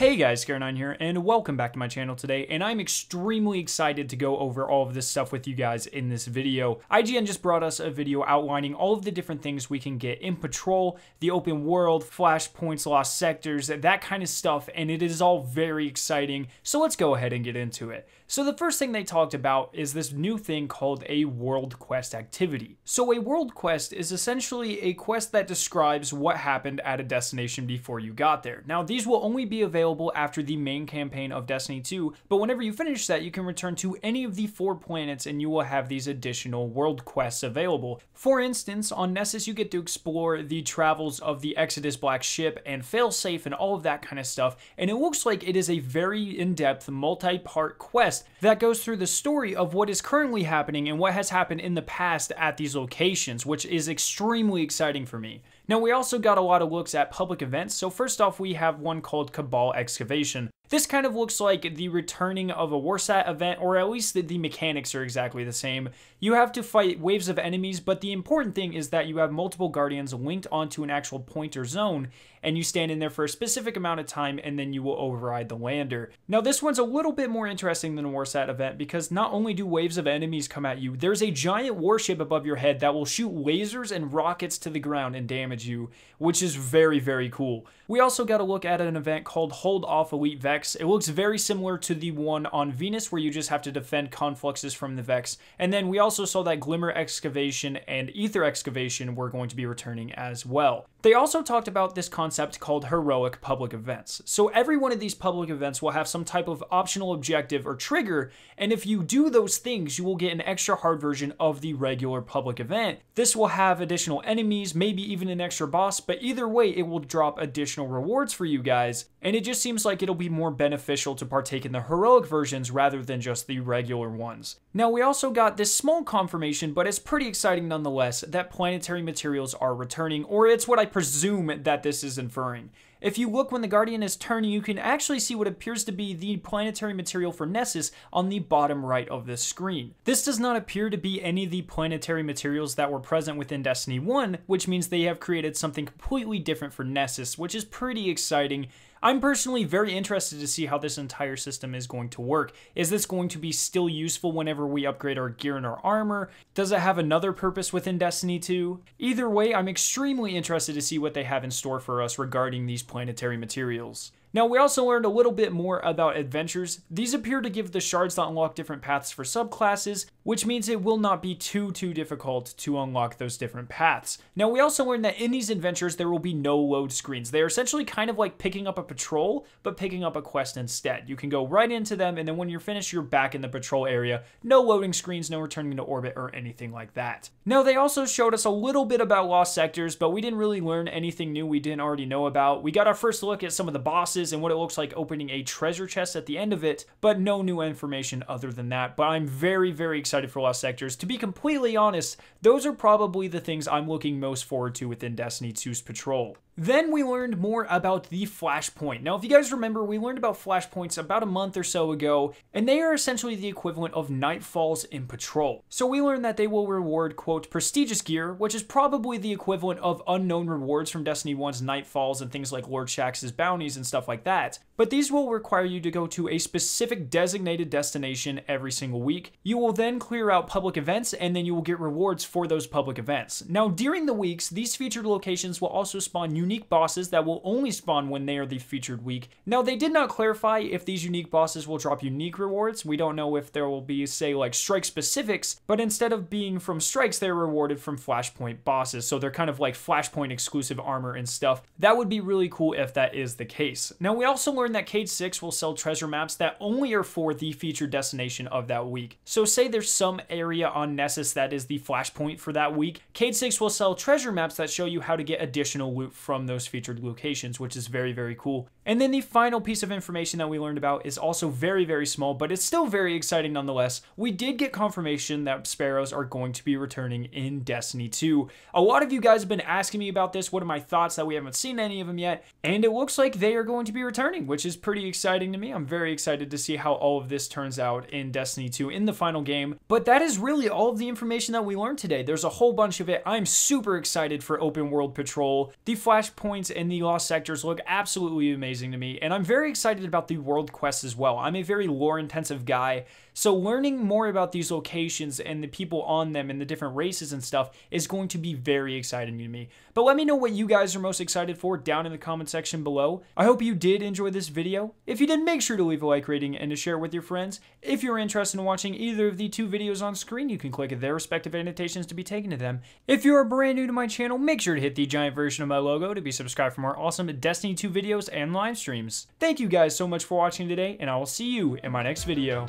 Hey guys, Scar9 here, and welcome back to my channel today, and I'm extremely excited to go over all of this stuff with you guys in this video. IGN just brought us a video outlining all of the different things we can get in Patrol, the open world, Flashpoints, lost sectors, that kind of stuff, and it is all very exciting, so let's go ahead and get into it. So the first thing they talked about is this new thing called a World Quest activity. So a World Quest is essentially a quest that describes what happened at a destination before you got there. Now these will only be available after the main campaign of Destiny 2, but whenever you finish that, you can return to any of the 4 planets and you will have these additional world quests available. For instance, on Nessus you get to explore the travels of the Exodus Black Ship and Failsafe and all of that kind of stuff, and it looks like it is a very in-depth multi-part quest that goes through the story of what is currently happening and what has happened in the past at these locations, which is extremely exciting for me. Now we also got a lot of looks at public events, so first off we have one called Cabal Excavation. This kind of looks like the returning of a Warsat event, or at least the mechanics are exactly the same. You have to fight waves of enemies, but the important thing is that you have multiple guardians linked onto an actual point or zone, and you stand in there for a specific amount of time, and then you will override the lander. Now this one's a little bit more interesting than a Warsat event, because not only do waves of enemies come at you, there's a giant warship above your head that will shoot lasers and rockets to the ground and damage you, which is very, very cool. We also got a look at an event called Hold Off Elite Vex. It looks very similar to the one on Venus where you just have to defend confluxes from the Vex. And then we also saw that Glimmer Excavation and Ether Excavation were going to be returning as well. They also talked about this concept called Heroic Public Events. So every one of these public events will have some type of optional objective or trigger, and if you do those things, you will get an extra hard version of the regular public event. This will have additional enemies, maybe even an extra boss, but either way, it will drop additional rewards for you guys, and it just seems like it'll be more beneficial to partake in the heroic versions rather than just the regular ones. Now we also got this small confirmation, but it's pretty exciting nonetheless, that planetary materials are returning, or it's what I presume that this is inferring. If you look when the Guardian is turning, you can actually see what appears to be the planetary material for Nessus on the bottom right of this screen. This does not appear to be any of the planetary materials that were present within Destiny 1, which means they have created something completely different for Nessus, which is pretty exciting. I'm personally very interested to see how this entire system is going to work. Is this going to be still useful whenever we upgrade our gear and our armor? Does it have another purpose within Destiny 2? Either way, I'm extremely interested to see what they have in store for us regarding these planetary materials. Now, we also learned a little bit more about adventures. These appear to give the shards that unlock different paths for subclasses, which means it will not be too difficult to unlock those different paths. Now, we also learned that in these adventures, there will be no load screens. They are essentially kind of like picking up a patrol, but picking up a quest instead. You can go right into them, and then when you're finished, you're back in the patrol area. No loading screens, no returning to orbit, or anything like that. Now, they also showed us a little bit about lost sectors, but we didn't really learn anything new we didn't already know about. We got our first look at some of the bosses and what it looks like opening a treasure chest at the end of it, but no new information other than that. But I'm very, very excited for Lost Sectors. To be completely honest, those are probably the things I'm looking most forward to within Destiny 2's Patrol. Then we learned more about the Flashpoint. Now, if you guys remember, we learned about Flashpoints about a month or so ago, and they are essentially the equivalent of Nightfalls in Patrol. So we learned that they will reward, quote, prestigious gear, which is probably the equivalent of unknown rewards from Destiny 1's Nightfalls and things like Lord Shaxx's bounties and stuff like that. But these will require you to go to a specific designated destination every single week. You will then clear out public events, and then you will get rewards for those public events. Now, during the weeks, these featured locations will also spawn unique bosses that will only spawn when they are the featured week. Now, they did not clarify if these unique bosses will drop unique rewards. We don't know if there will be, say, like strike specifics, but instead of being from strikes, they're rewarded from Flashpoint bosses. So they're kind of like Flashpoint exclusive armor and stuff. That would be really cool if that is the case. Now, we also learned that Cade 6 will sell treasure maps that only are for the featured destination of that week. So say there's some area on Nessus that is the Flashpoint for that week, Cade 6 will sell treasure maps that show you how to get additional loot from those featured locations, which is very, very cool. And then the final piece of information that we learned about is also very, very small, but it's still very exciting nonetheless. We did get confirmation that Sparrows are going to be returning in Destiny 2. A lot of you guys have been asking me about this. What are my thoughts that we haven't seen any of them yet? And it looks like they are going to be returning, which is pretty exciting to me. I'm very excited to see how all of this turns out in Destiny 2 in the final game. But that is really all of the information that we learned today. There's a whole bunch of it. I'm super excited for open world patrol. The Flashpoints and the Lost Sectors look absolutely amazing. amazing to me, and I'm very excited about the world quests as well. I'm a very lore-intensive guy, so learning more about these locations and the people on them and the different races and stuff is going to be very exciting to me. But let me know what you guys are most excited for down in the comment section below. I hope you did enjoy this video. If you did, make sure to leave a like rating and to share with your friends. If you're interested in watching either of the two videos on screen, you can click their respective annotations to be taken to them. If you are brand new to my channel, make sure to hit the giant version of my logo to be subscribed for more awesome Destiny 2 videos and live streams. Thank you guys so much for watching today, and I will see you in my next video.